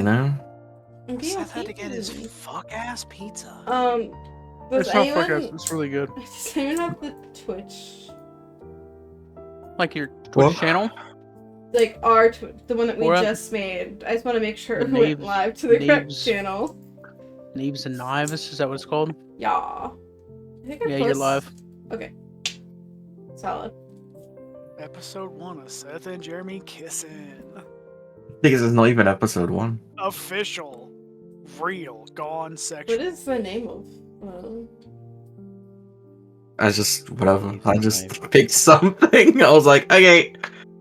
you know? Seth had to get his fuck-ass pizza. It's Does not fuck ass. anyone, It's really good. does anyone have the Twitch? Like your Twitch What? channel. Like our the one that we Or- just made. I just want to make sure The it went Knaves- live to the correct Knaves- channel. Knaves and Knives. Is that what it's called? Yeah. I think I Yeah, you're live. Okay. Solid. Episode 1 of Seth and Jeremy kissing. Because it's not even episode 1. Official. Real. Gone What sexual. is the name of? I just, whatever. I just picked something. I was like, okay,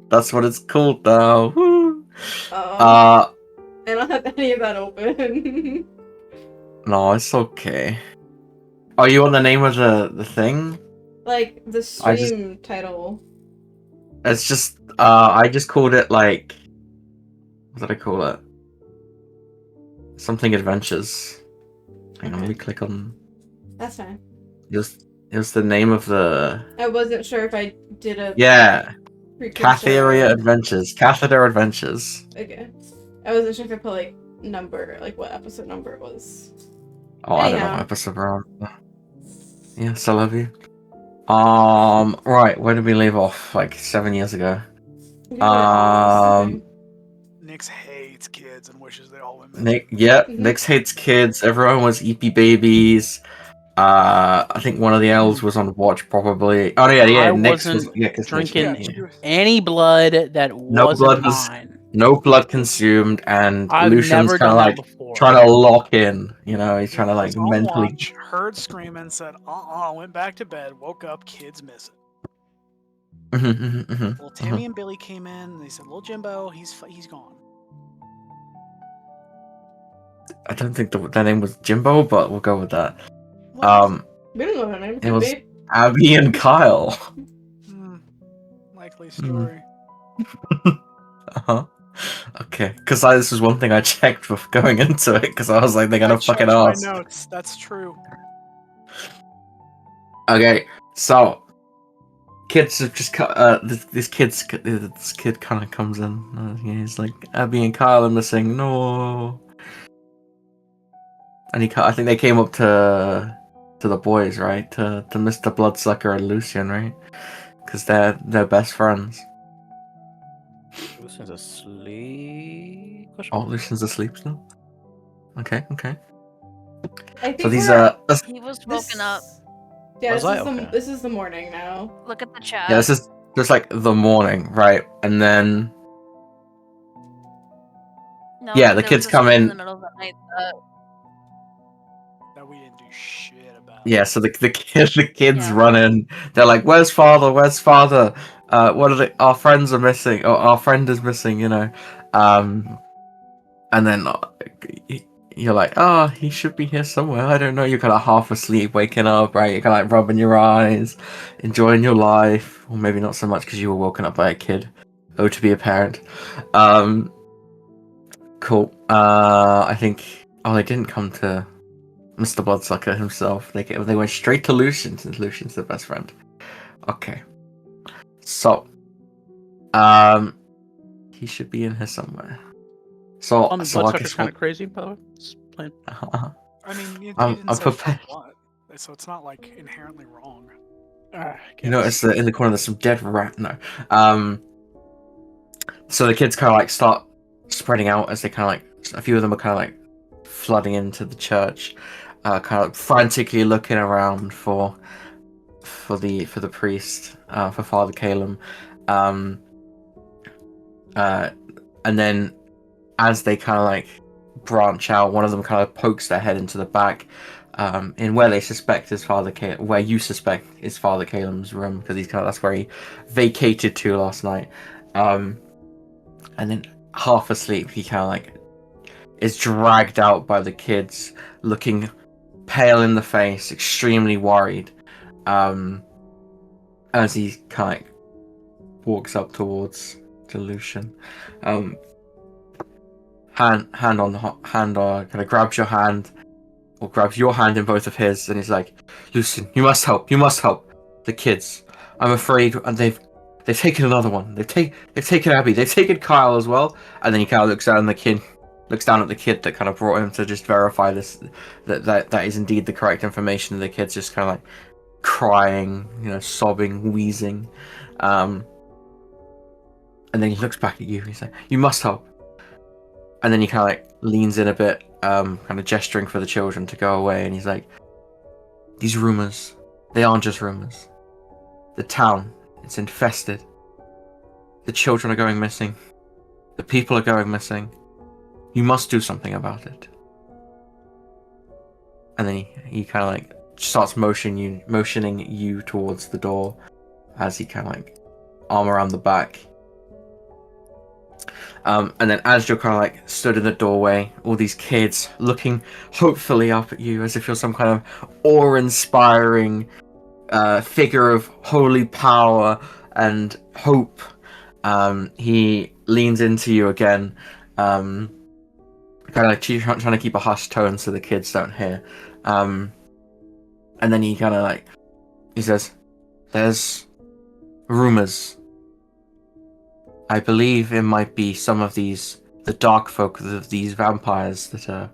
that's what it's called now. Woo. I don't have any of that open. No, it's okay. Are you on the name of the thing? Like the I just- stream title. It's just, I just called it like, what did I call it? Something Adventures. Hang on, let me click on, That's fine. it was the name of the, I wasn't sure if I did a yeah, precursor. Catheria Adventures. Catheter Adventures. Okay. I wasn't sure if I put like number, like what episode number it was. Oh, I don't know Anyhow. what episode we're on. Yes, I love you. Right, where did we leave off? Like 7 years ago. Nix hates kids and wishes they all went Nick, missing. yeah, Mhm. Nix hates kids. Everyone was eepy babies. I think one of the elves was on watch, probably. Oh yeah, I Nix was wasn't 'cause Nix drinking was here. any blood that No wasn't blood was- mine. No blood consumed, and I've Lucian's never kind of done like that before. trying to lock in. You know, he's trying to like Was on mentally. watch, heard screaming, said, went back to bed, woke up, kids missing. Well, Tammy and Billy came in, and they said, "Little Jimbo, he's gone." I don't think the name was Jimbo, but we'll go with that. What? We don't know her name. It was- Could be. Abby and Kyle. Likely story. Uh-huh. Okay, because this was one thing I checked before going into it, because I was like, they're I gonna fucking checked my ask. notes. That's true. Okay, so kids have just this kid kind of comes in. He's like, Abby and Kyle are missing. No. And I think they came up to the boys, right? To Mr. Bloodsucker and Lucian, right? Because they're best friends. Lucian's asleep. Oh, Lucian's asleep still. Okay. I think So these we're- He was this- woken up. Yeah, Was this I? is, Okay. this is the morning now. Look at the chat. yeah, this is just like the morning, right? And then No, yeah, the there kids was a come scene in- the middle of the night. That we didn't do shit about. yeah, so the kids Yeah. run in. They're like, "Where's father? Where's father? What are they? Our friends are missing. Or our friend is missing." You know, and then you're like, "Oh, he should be here somewhere." I don't know. You're kind of half asleep, waking up, right? You're kind of like rubbing your eyes, enjoying your life, or maybe not so much because you were woken up by a kid. Oh, to be a parent. Cool. I think. Oh, they didn't come to Mr. Bloodsucker himself. They went straight to Lucian since Lucian's their best friend. Okay. So, he should be in here somewhere. So, I Bloodsucker's guess kind of crazy, by the way. Just playing. I mean, you I'm didn't say prepared. what, so it's not like inherently wrong. You notice that in the corner there's some dead rat. No. So the kids kind of like start spreading out as they kind of like a few of them are kind of like flooding into the church, kind of frantically looking around for the priest, for Father Calum, and then as they kind of like branch out, one of them kind of pokes their head into the back. In where they suspect is where you suspect is Father Calum's room, because that's where he vacated to last night. And then half asleep, he kind of like is dragged out by the kids, looking pale in the face, extremely worried. As he kind of like walks up towards Lucian. Hand kind of grabs your hand. Or grabs your hand in both of his, and he's like, "Lucian, you must help. You must help the kids. I'm afraid, and they've taken another one. They've taken Abby. They've taken Kyle as well." And then he kind of looks down, and the looks down at the kid that kind of brought him to just verify this, that is indeed the correct information. And the kid's just kind of like crying, sobbing, wheezing. And then he looks back at you. He's like, "You must help." And then he kind of like leans in a bit, kind of gesturing for the children to go away. And he's like, "These rumors, they aren't just rumors. The town, it's infested. The children are going missing. The people are going missing. You must do something about it." And then he kind of like starts motioning you towards the door as he kind of like arm around the back. And then as you're kind of like stood in the doorway, all these kids looking hopefully up at you as if you're some kind of awe-inspiring figure of holy power and hope, he leans into you again, kind of like trying to keep a hushed tone so the kids don't hear. And then he kind of like, he says, "There's rumors. I believe it might be some of the dark folk of these vampires that are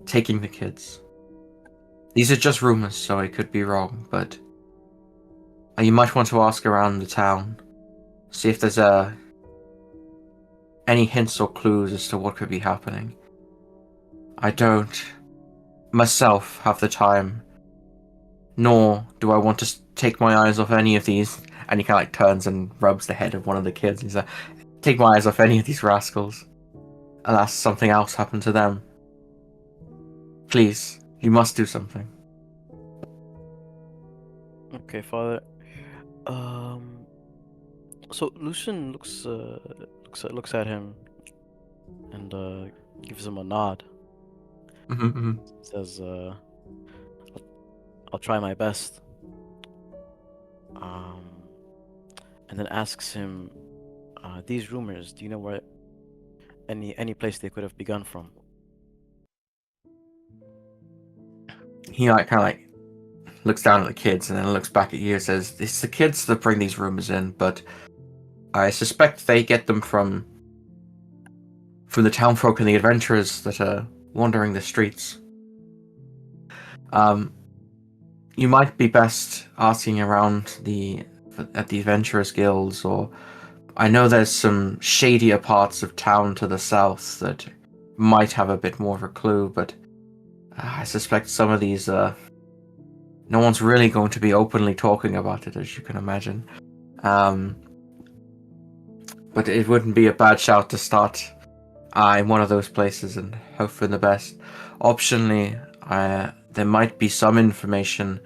taking the kids. These are just rumors, so I could be wrong, but you might want to ask around the town, see if there's any hints or clues as to what could be happening. I don't myself have the time, nor do I want to take my eyes off any of these." And he kind of like turns and rubs the head of one of the kids. He's like, "Take my eyes off any of these rascals, unless something else happened to them. Please, you must do something." Okay, Father. So Lucian looks at him and gives him a nod. Says, "I'll try my best." And then asks him, "These rumors, do you know where any place they could have begun from?" He like kind of like looks down at the kids and then looks back at you and says, "It's the kids that bring these rumors in, but I suspect they get them from the townfolk and the adventurers that are wandering the streets. You might be best asking around at the adventurers guilds, or I know there's some shadier parts of town to the south that might have a bit more of a clue, but I suspect some of these no one's really going to be openly talking about it, as you can imagine. But it wouldn't be a bad shout to start in one of those places and hope for the best. Optionally, there might be some information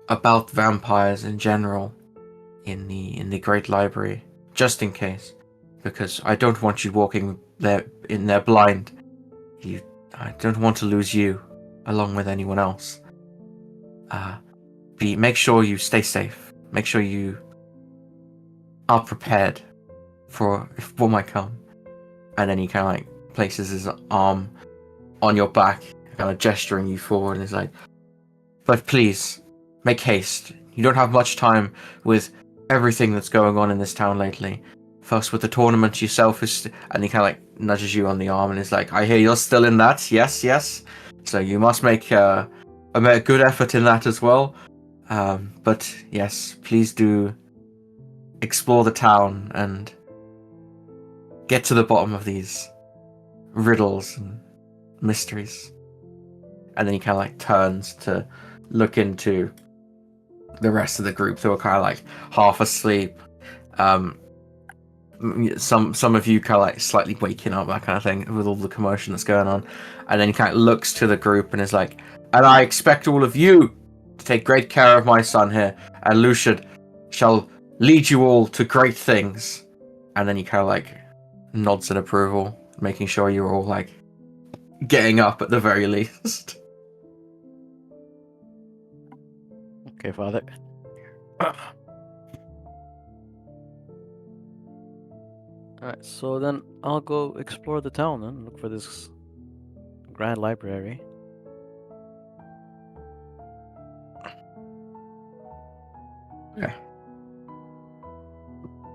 about vampires in general in the Great Library, just in case, because I don't want you walking there blind. I don't want to lose you along with anyone else. Make sure you stay safe. Make sure you are prepared for what might come." And then he kind of like places his arm on your back, kind of gesturing you forward, and is like, "But please, make haste. You don't have much time with everything that's going on in this town lately. First with the tournament yourself and he kind of like nudges you on the arm and is like, "I hear you're still in that. Yes. So you must make a good effort in that as well. But yes, please do explore the town and get to the bottom of these riddles and mysteries." And then he kind of like turns to look into the rest of the group who are kind of like half asleep. Some of you kind of like slightly waking up, that kind of thing, with all the commotion that's going on. And then he kind of looks to the group and is like, "And I expect all of you to take great care of my son here, and Lucian shall lead you all to great things." And then he kind of like nods in approval, making sure you're all like getting up at the very least. Okay, Father. Alright, so then I'll go explore the town and look for this grand library.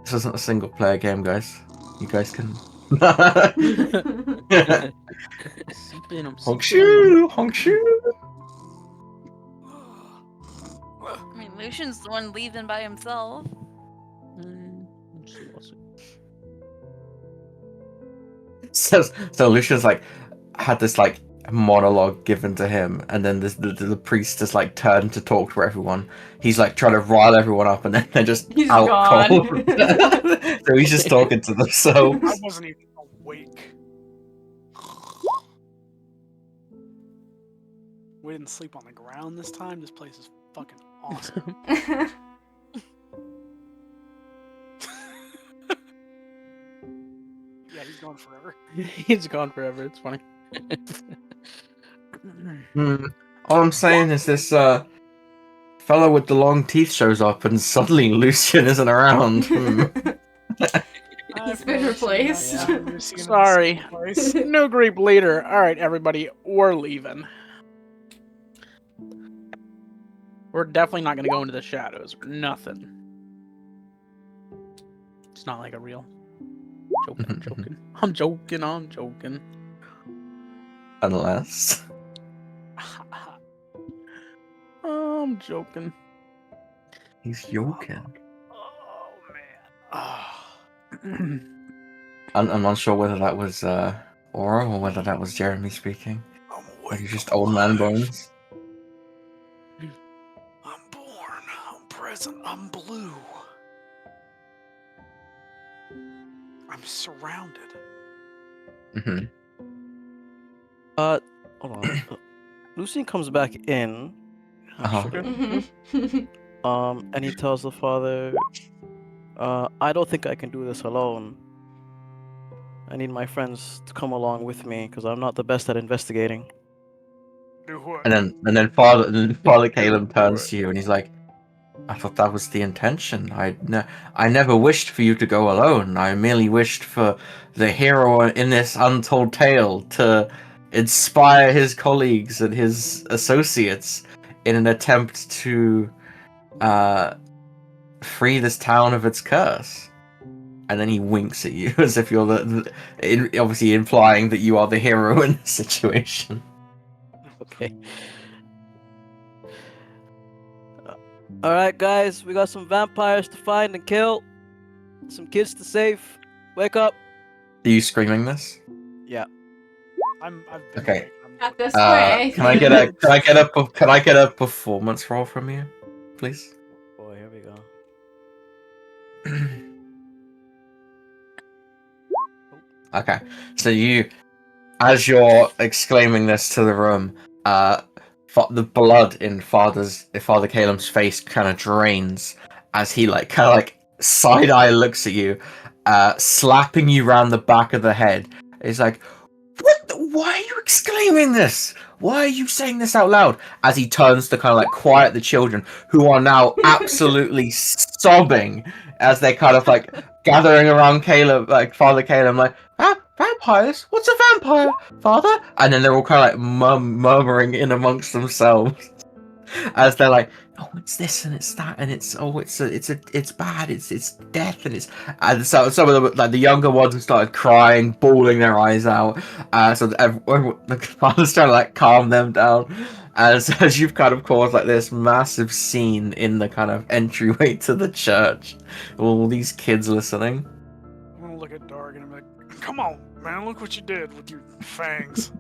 This isn't a single player game, guys. You guys can. Seep in 'em, Honk seep in 'em. shoo, honk shoo. I mean, Lucian's the one leaving by himself. Let's see, let's see. So Lucian's like had this like monologue given to him, and then the priest just like turned to talk to everyone. He's like trying to rile everyone up, and then they're just He's out gone. cold. So he's just talking to themselves. I wasn't even awake. We didn't sleep on the ground this time. This place is fucking awesome. Yeah, he's gone forever. He's gone forever. It's funny. All I'm saying is this fellow with the long teeth shows up, and suddenly Lucian isn't around. He's been replaced. Sorry. New group leader. All right, everybody, we're leaving. We're definitely not going to go into the shadows or nothing. It's not like a real. I'm joking. I'm joking. I'm joking. Unless. I'm joking. He's joking. Oh man. I'm not sure whether that was Aura or whether that was Jeremy speaking. I'm Or awake. he's just old man bones. I'm born. I'm present. I'm blue. I'm surrounded. Hmm. Hold on. Lucian comes back in. Uh-huh. Sugar? Mhm. And he tells the father, I don't think I can do this alone. I need my friends to come along with me because I'm not the best at investigating. Do what? And then Father Caleb turns to you and he's like, I thought that was the intention. I never wished for you to go alone. I merely wished for the hero in this untold tale to inspire his colleagues and his associates in an attempt to free this town of its curse. And then he winks at you as if you're obviously implying that you are the hero in the situation. Okay. Alright, guys, we got some vampires to find and kill. Some kids to save. Wake up. Are you screaming this? Yeah. I've been Okay. awake. I'm At this Can I get a performance roll from you, please? Boy, here we go. Okay, so as you're exclaiming this to the room, the blood in Father Caleb's face kind of drains as he side eye looks at you, slapping you round the back of the head. He's like, why are you exclaiming this? Why are you saying this out loud? As he turns to kind of like quiet the children, who are now absolutely sobbing as they're kind of like gathering around Caleb, like Father Caleb, like, vampires? What's a vampire, Father? And then they're all kind of like murmuring in amongst themselves as they're like, oh, it's this and it's that and it's bad, it's death and so some of them, like the younger ones, have started crying, bawling their eyes out. So the father's trying to like calm them down, as you've kind of caused like this massive scene in the kind of entryway to the church. All these kids listening. I'm gonna look at Dark and I'm like, come on, man, look what you did with your fangs.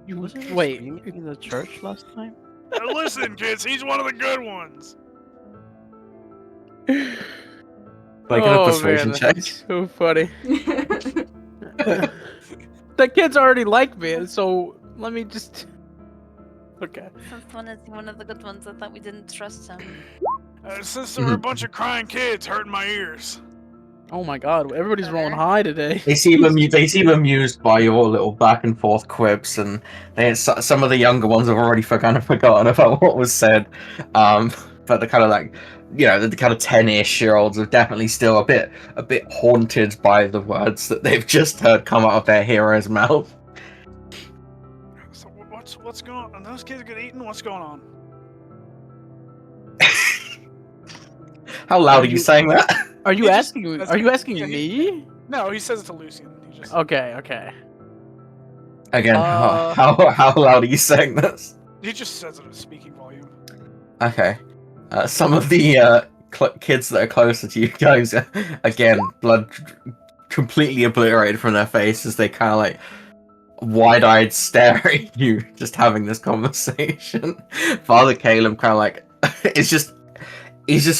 You Wasn't he wait. screaming in the church last time? Now listen, kids, he's one of the good ones. Like a persuasion check. that's so funny. The kids already like me, so let me just. Okay. Since when is he one of the good ones? I thought we didn't trust him. Since there were a bunch of crying kids hurting my ears. Oh my god, everybody's rolling high today. They seem amused by your little back and forth quips, and some of the younger ones have already forgotten about what was said. But the kind of like, the kind of 10-ish-year-olds are definitely still a bit haunted by the words that they've just heard come out of their hero's mouth. So what's going on? Are those kids get eaten? What's going on? How loud are you saying that? Are you He just- asking? that's- Are you asking yeah, me? No, he says it to Lucian. He just Okay, okay. Again, Uh, how loud are you saying this? he just says it at speaking volume. Okay. Some of the kids that are closer to you guys, again, blood completely obliterated from their faces. They kind of like wide-eyed stare at you, just having this conversation. Father Caleb kind of like he's just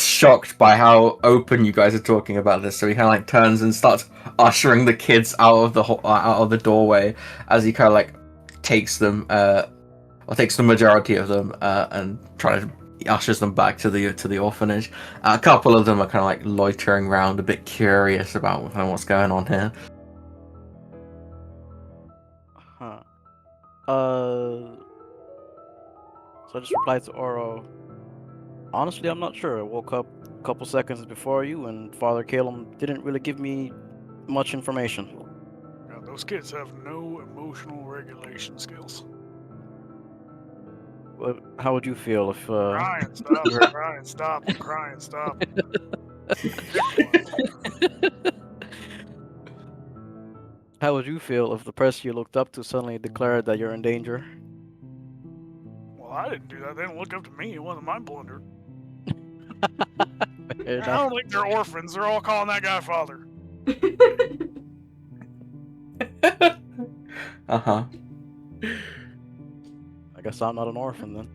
shocked by how open you guys are talking about this. So he kind of like turns and starts ushering the kids out of the doorway as he kind of like takes them, or takes the majority of them, and ushers them back to the orphanage. A couple of them are kind of like loitering around, a bit curious about kind of what's going on here. Huh. So I just replied to Oro. Honestly, I'm not sure. I woke up a couple seconds before you, and Father Caleb didn't really give me much information. Yeah, those kids have no emotional regulation skills. How would you feel if Crying, stop. Crying, stop. Crying, stop. how would you feel if the person you looked up to suddenly declared that you're in danger? Well, I didn't do that. They didn't look up to me. It wasn't my blunder. Fair I enough. don't think they're orphans. They're all calling that guy father. Uh-huh. I guess I'm not an orphan then.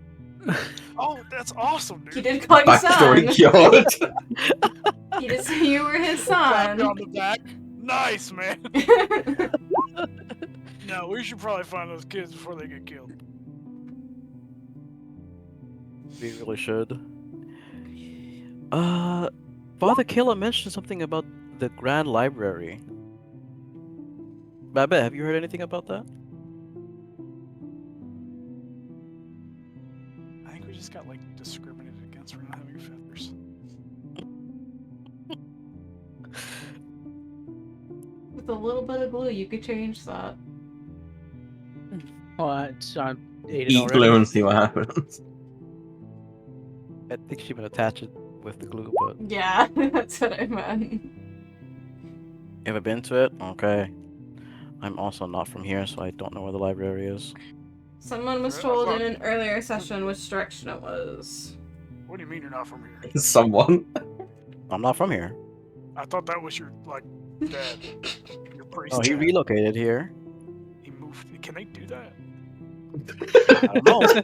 Oh, that's awesome, dude. He did call you Backstory son. cured. He did say you were his Pat son. on the back. Nice, man. No, we should probably find those kids before they get killed. We really should. Father Caleb mentioned something about the Grand Library. Babette, have you heard anything about that? I think we just got like discriminated against for not having feathers. With a little bit of glue, you could change that. What? I ate it Eat already. glue and see what happens. I think she would attach it with the glue, but Yeah, that's what I meant. ever been to it? Okay. I'm also not from here, so I don't know where the library is. Someone was told in an earlier session which direction it was. What do you mean you're not from here? Someone. I'm not from here. I thought that was your like dad. Your priest. Oh, he dad. relocated here. He moved. Can they do that? I don't know. As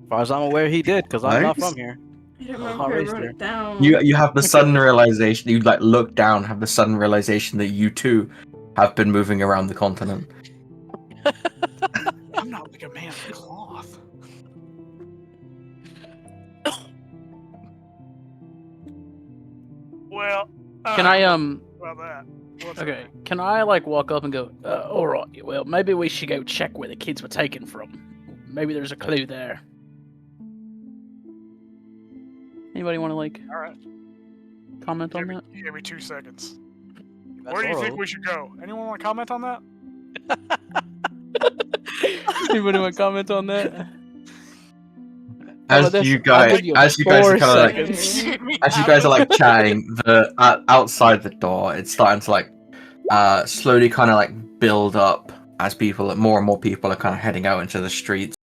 far as I'm aware, he did, because I'm not Nice. from here. I don't I'll remember who raise wrote there. it down. You have the sudden realization. You like look down, have the sudden realization that you too have been moving around the continent. I'm not like a man of cloth. Well, Can I about that? What's Okay, can I like walk up and go? All right. Well, maybe we should go check where the kids were taken from. Maybe there's a clue there. Anybody want to like All right. comment on that? Give me 2 seconds. That's Where do you think Oro. we should go? Anyone want to comment on that? Anybody want to comment on that? As this- you I'll guys, give you as you guys 4 are kind of like, seconds. as you guys are like chatting, the outside the door, it's starting to like slowly kind of like build up as more and more people are kind of heading out into the streets.